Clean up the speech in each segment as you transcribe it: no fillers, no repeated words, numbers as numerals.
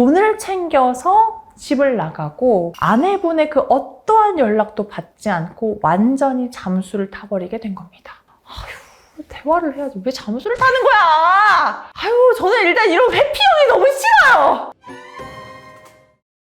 돈을 챙겨서 집을 나가고 아내분의 그 어떠한 연락도 받지 않고 완전히 잠수를 타버리게 된 겁니다. 아휴, 대화를 해야지. 왜 잠수를 타는 거야? 아유, 저는 일단 이런 회피형이 너무 싫어요.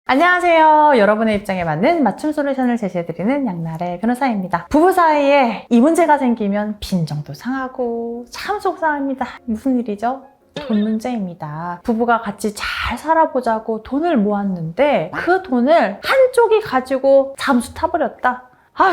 안녕하세요. 여러분의 입장에 맞는 맞춤 솔루션을 제시해드리는 양나래 변호사입니다. 부부 사이에 이 문제가 생기면 빈정도 상하고 참 속상합니다. 무슨 일이죠? 돈 문제입니다. 부부가 같이 잘 살아보자고 돈을 모았는데 그 돈을 한쪽이 가지고 잠수 타버렸다. 아휴,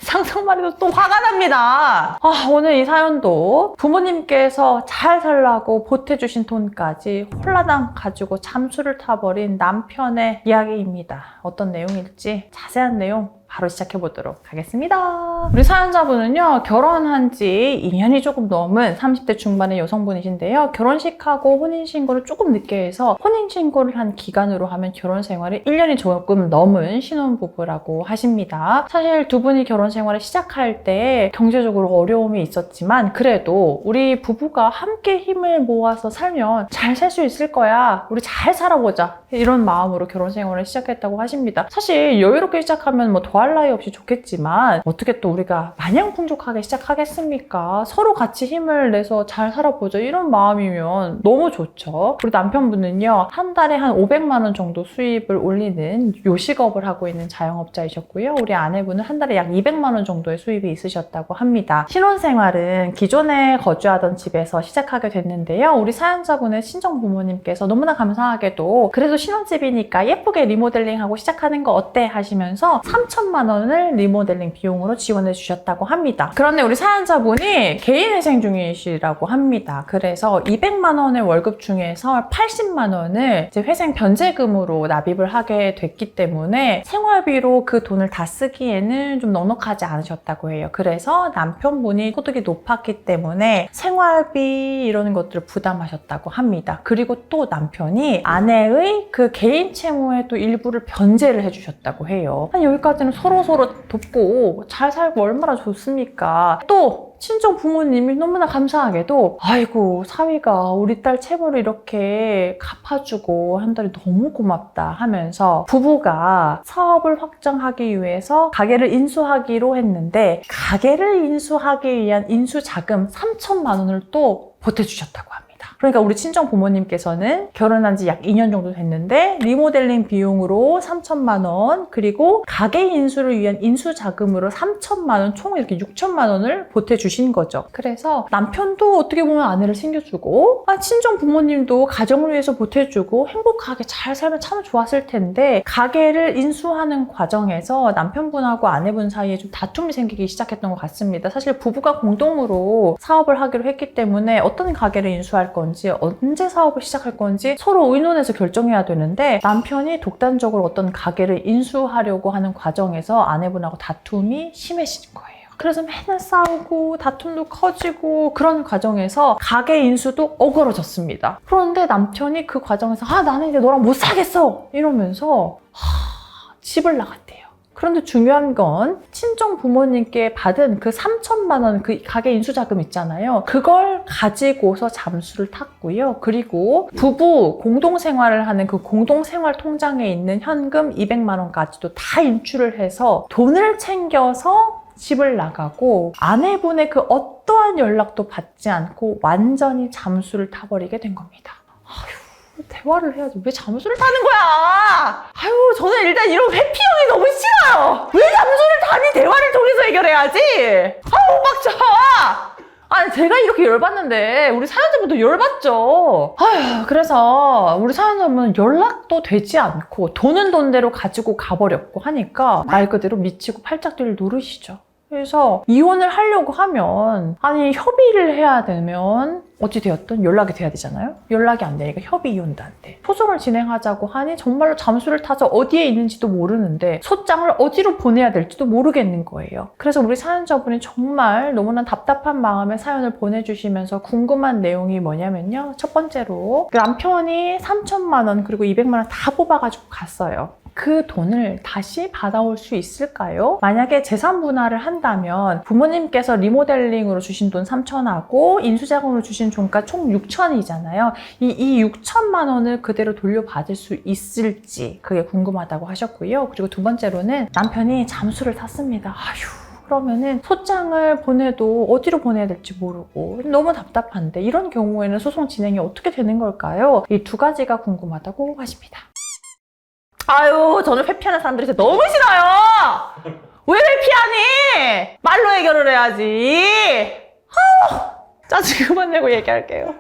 상상만 해도 또 화가 납니다. 오늘 이 사연도 부모님께서 잘 살라고 보태주신 돈까지 홀라당 가지고 잠수를 타버린 남편의 이야기입니다. 어떤 내용일지 자세한 내용 바로 시작해보도록 하겠습니다. 우리 사연자분은요, 결혼한 지 2년이 조금 넘은 30대 중반의 여성분이신데요. 결혼식하고 혼인신고를 조금 늦게 해서 혼인신고를 한 기간으로 하면 결혼 생활이 1년이 조금 넘은 신혼부부라고 하십니다. 사실 두 분이 결혼 생활을 시작할 때 경제적으로 어려움이 있었지만 그래도 우리 부부가 함께 힘을 모아서 살면 잘 살 수 있을 거야. 우리 잘 살아보자. 이런 마음으로 결혼 생활을 시작했다고 하십니다. 사실 여유롭게 시작하면 뭐 더할 나위 없이 좋겠지만 어떻게 또 우리가 마냥 풍족하게 시작하겠습니까? 서로 같이 힘을 내서 잘 살아보자 이런 마음이면 너무 좋죠. 우리 남편분은요, 한 달에 한 500만 원 정도 수입을 올리는 요식업을 하고 있는 자영업자이셨고요. 우리 아내분은 한 달에 약 200만 원 정도의 수입이 있으셨다고 합니다. 신혼생활은 기존에 거주하던 집에서 시작하게 됐는데요. 우리 사연자분의 친정 부모님께서 너무나 감사하게도 그래도 신혼집이니까 예쁘게 리모델링하고 시작하는 거 어때? 하시면서 3천만 원을 리모델링 비용으로 지원해 주셨다고 합니다. 그런데 우리 사연자분이 개인회생 중이시라고 합니다. 그래서 200만 원의 월급 중에서 80만 원을 이제 회생 변제금으로 납입을 하게 됐기 때문에 생활비로 그 돈을 다 쓰기에는 좀 넉넉하지 않으셨다고 해요. 그래서 남편분이 소득이 높았기 때문에 생활비 이런 것들을 부담하셨다고 합니다. 그리고 또 남편이 아내의 그 개인 채무의 또 일부를 변제를 해주셨다고 해요. 여기까지는 서로서로 돕고 잘 살고 얼마나 좋습니까? 또 친정 부모님이 너무나 감사하게도 아이고 사위가 우리 딸 채무를 이렇게 갚아주고 한다니 너무 고맙다 하면서 부부가 사업을 확장하기 위해서 가게를 인수하기로 했는데 가게를 인수하기 위한 인수자금 3천만 원을 또 보태주셨다고 합니다. 그러니까 우리 친정 부모님께서는 결혼한 지 약 2년 정도 됐는데 리모델링 비용으로 3천만 원 그리고 가게 인수를 위한 인수자금으로 3천만 원 총 이렇게 6천만 원을 보태주신 거죠. 그래서 남편도 어떻게 보면 아내를 챙겨주고 친정 부모님도 가정을 위해서 보태주고 행복하게 잘 살면 참 좋았을 텐데 가게를 인수하는 과정에서 남편분하고 아내분 사이에 좀 다툼이 생기기 시작했던 것 같습니다. 사실 부부가 공동으로 사업을 하기로 했기 때문에 어떤 가게를 인수할 건지 언제 사업을 시작할 건지 서로 의논해서 결정해야 되는데 남편이 독단적으로 어떤 가게를 인수하려고 하는 과정에서 아내분하고 다툼이 심해진 거예요. 그래서 맨날 싸우고 다툼도 커지고 그런 과정에서 가게 인수도 어그러졌습니다. 그런데 남편이 그 과정에서 나는 이제 너랑 못 살겠어 이러면서 집을 나갔대요. 그런데 중요한 건 친정 부모님께 받은 그 3천만 원 그 가게 인수자금 있잖아요. 그걸 가지고서 잠수를 탔고요. 그리고 부부 공동생활을 하는 그 공동생활 통장에 있는 현금 200만 원까지도 다 인출을 해서 돈을 챙겨서 집을 나가고 아내분의 그 어떠한 연락도 받지 않고 완전히 잠수를 타버리게 된 겁니다. 대화를 해야지. 왜 잠수를 타는 거야? 저는 일단 이런 회피형이 너무 싫어요. 왜 잠수를 타니? 대화를 통해서 해결해야지. 빡쳐. 제가 이렇게 열받는데 우리 사연자분도 열받죠. 그래서 우리 사연자분은 연락도 되지 않고 돈은 돈대로 가지고 가버렸고 하니까 말 그대로 미치고 팔짝 뛰를 노릇이죠. 그래서 이혼을 하려고 하면 협의를 해야 되면 어찌 되었든 연락이 돼야 되잖아요. 연락이 안 되니까 협의 이혼도 안 돼. 소송을 진행하자고 하니 정말로 잠수를 타서 어디에 있는지도 모르는데 소장을 어디로 보내야 될지도 모르겠는 거예요. 그래서 우리 사연자분이 정말 너무나 답답한 마음에 사연을 보내주시면서 궁금한 내용이 뭐냐면요. 첫 번째로 남편이 3천만 원 그리고 200만 원 다 뽑아가지고 갔어요. 그 돈을 다시 받아올 수 있을까요? 만약에 재산 분할을 한다면 부모님께서 리모델링으로 주신 돈 3천하고 인수자금으로 주신 종가 총 6천이잖아요. 이 6천만 원을 그대로 돌려받을 수 있을지 그게 궁금하다고 하셨고요. 그리고 두 번째로는 남편이 잠수를 탔습니다. 아휴. 그러면은 소장을 보내도 어디로 보내야 될지 모르고 너무 답답한데 이런 경우에는 소송 진행이 어떻게 되는 걸까요? 이 두 가지가 궁금하다고 하십니다. 아유, 저는 회피하는 사람들이 진짜 너무 싫어요. 왜 회피하니? 말로 해결을 해야지. 아우, 짜증 그만 내고 얘기할게요.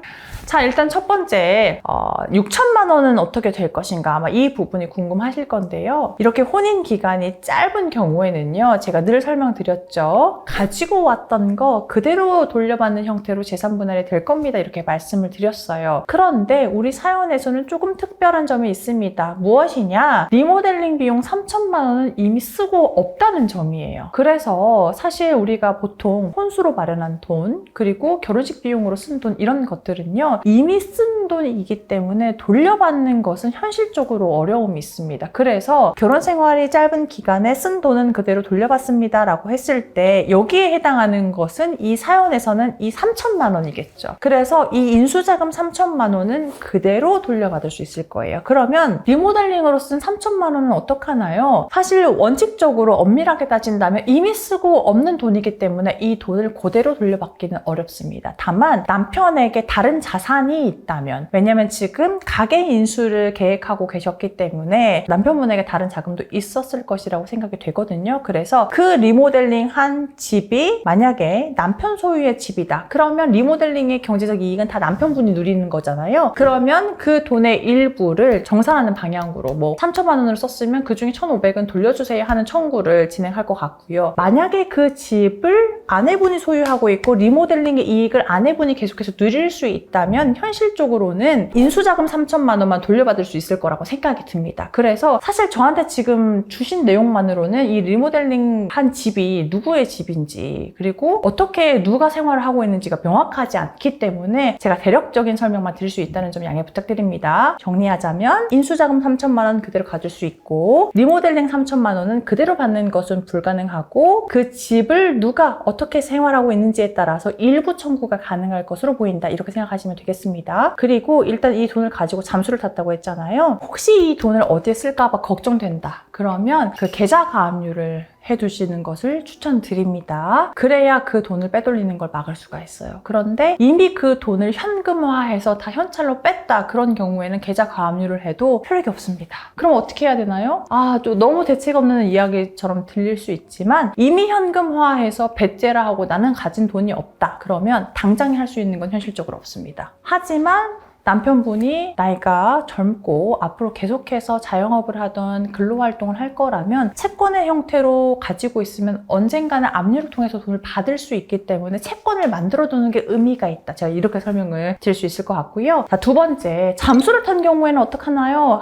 자, 일단 첫 번째 6천만 원은 어떻게 될 것인가, 아마 이 부분이 궁금하실 건데요. 이렇게 혼인 기간이 짧은 경우에는요, 제가 늘 설명드렸죠. 가지고 왔던 거 그대로 돌려받는 형태로 재산 분할이 될 겁니다, 이렇게 말씀을 드렸어요. 그런데 우리 사연에서는 조금 특별한 점이 있습니다. 무엇이냐? 리모델링 비용 3천만 원은 이미 쓰고 없다는 점이에요. 그래서 사실 우리가 보통 혼수로 마련한 돈, 그리고 결혼식 비용으로 쓴 돈, 이런 것들은요, 이미 쓴 돈이기 때문에 돌려받는 것은 현실적으로 어려움이 있습니다. 그래서 결혼 생활이 짧은 기간에 쓴 돈은 그대로 돌려받습니다 라고 했을 때 여기에 해당하는 것은 이 사연에서는 이 3천만 원이겠죠. 그래서 이 인수자금 3천만 원은 그대로 돌려받을 수 있을 거예요. 그러면 리모델링으로 쓴 3천만 원은 어떡하나요? 사실 원칙적으로 엄밀하게 따진다면 이미 쓰고 없는 돈이기 때문에 이 돈을 그대로 돌려받기는 어렵습니다. 다만 남편에게 다른 자산이 있다면, 왜냐면 지금 가계 인수를 계획하고 계셨기 때문에 남편분에게 다른 자금도 있었을 것이라고 생각이 되거든요. 그래서 그 리모델링 한 집이 만약에 남편 소유의 집이다. 그러면 리모델링의 경제적 이익은 다 남편분이 누리는 거잖아요. 그러면 그 돈의 일부를 정산하는 방향으로, 뭐 3천만 원을 썼으면 그 중에 1,500은 돌려주세요 하는 청구를 진행할 것 같고요. 만약에 그 집을 아내분이 소유하고 있고 리모델링의 이익을 아내분이 계속해서 누릴 수 있다면 현실적으로는 인수자금 3천만 원만 돌려받을 수 있을 거라고 생각이 듭니다. 그래서 사실 저한테 지금 주신 내용만으로는 이 리모델링 한 집이 누구의 집인지, 그리고 어떻게 누가 생활을 하고 있는지가 명확하지 않기 때문에 제가 대략적인 설명만 드릴 수 있다는 점 양해 부탁드립니다. 정리하자면 인수자금 3천만 원 그대로 가질 수 있고 리모델링 3천만 원은 그대로 받는 것은 불가능하고 그 집을 누가 어떻게 생활하고 있는지에 따라서 일부 청구가 가능할 것으로 보인다, 이렇게 생각하시면 되겠습니다. 그리고 일단 이 돈을 가지고 잠수를 탔다고 했잖아요. 혹시 이 돈을 어디에 쓸까봐 걱정된다. 그러면 그 계좌 가압류를 해두시는 것을 추천드립니다. 그래야 그 돈을 빼돌리는 걸 막을 수가 있어요. 그런데 이미 그 돈을 현금화해서 다 현찰로 뺐다, 그런 경우에는 계좌 가압류를 해도 효력이 없습니다. 그럼 어떻게 해야 되나요? 좀 너무 대책 없는 이야기처럼 들릴 수 있지만 이미 현금화해서 배째라 하고 나는 가진 돈이 없다. 그러면 당장에 할 수 있는 건 현실적으로 없습니다. 하지만 남편분이 나이가 젊고 앞으로 계속해서 자영업을 하던 근로활동을 할 거라면 채권의 형태로 가지고 있으면 언젠가는 압류를 통해서 돈을 받을 수 있기 때문에 채권을 만들어 두는 게 의미가 있다. 제가 이렇게 설명을 드릴 수 있을 것 같고요. 자, 두 번째, 잠수를 탄 경우에는 어떡하나요?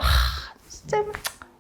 진짜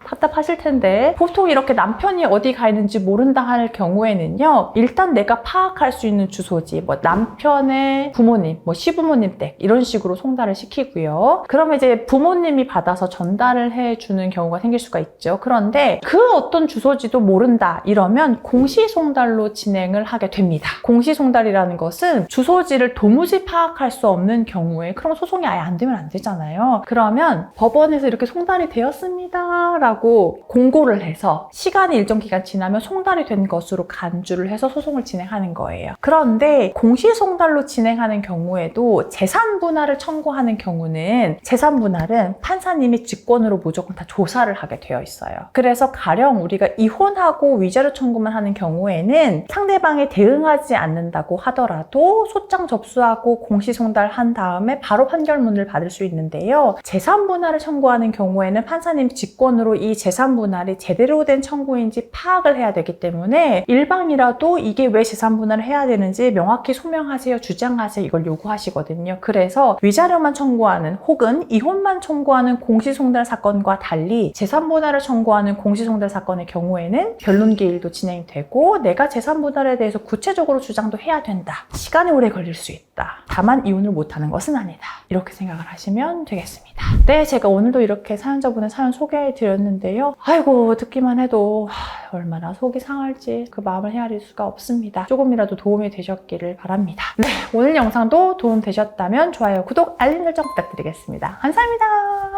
답답하실 텐데, 보통 이렇게 남편이 어디 가 있는지 모른다 할 경우에는요, 일단 내가 파악할 수 있는 주소지, 뭐 남편의 부모님, 뭐 시부모님 댁, 이런 식으로 송달을 시키고요. 그러면 이제 부모님이 받아서 전달을 해주는 경우가 생길 수가 있죠. 그런데 그 어떤 주소지도 모른다 이러면 공시송달로 진행을 하게 됩니다. 공시송달이라는 것은 주소지를 도무지 파악할 수 없는 경우에, 그럼 소송이 아예 안 되면 안 되잖아요. 그러면 법원에서 이렇게 송달이 되었습니다 라고 공고를 해서 시간이 일정 기간 지나면 송달이 된 것으로 간주를 해서 소송을 진행하는 거예요. 그런데 공시송달로 진행하는 경우에도 재산분할을 청구하는 경우는 재산분할은 판사님이 직권으로 무조건 다 조사를 하게 되어 있어요. 그래서 가령 우리가 이혼하고 위자료 청구만 하는 경우에는 상대방이 대응하지 않는다고 하더라도 소장 접수하고 공시송달한 다음에 바로 판결문을 받을 수 있는데요. 재산분할을 청구하는 경우에는 판사님 직권으로 이 재산 분할이 제대로 된 청구인지 파악을 해야 되기 때문에 일방이라도 이게 왜 재산 분할을 해야 되는지 명확히 소명하세요, 주장하세요, 이걸 요구하시거든요. 그래서 위자료만 청구하는 혹은 이혼만 청구하는 공시송달 사건과 달리 재산 분할을 청구하는 공시송달 사건의 경우에는 변론 기일도 진행되고 내가 재산 분할에 대해서 구체적으로 주장도 해야 된다. 시간이 오래 걸릴 수 있다. 있다. 다만 이혼을 못하는 것은 아니다. 이렇게 생각을 하시면 되겠습니다. 네, 제가 오늘도 이렇게 사연자분의 사연 소개해드렸는데요. 아이고, 듣기만 해도 얼마나 속이 상할지 그 마음을 헤아릴 수가 없습니다. 조금이라도 도움이 되셨기를 바랍니다. 네, 오늘 영상도 도움 되셨다면 좋아요, 구독, 알림 설정 부탁드리겠습니다. 감사합니다.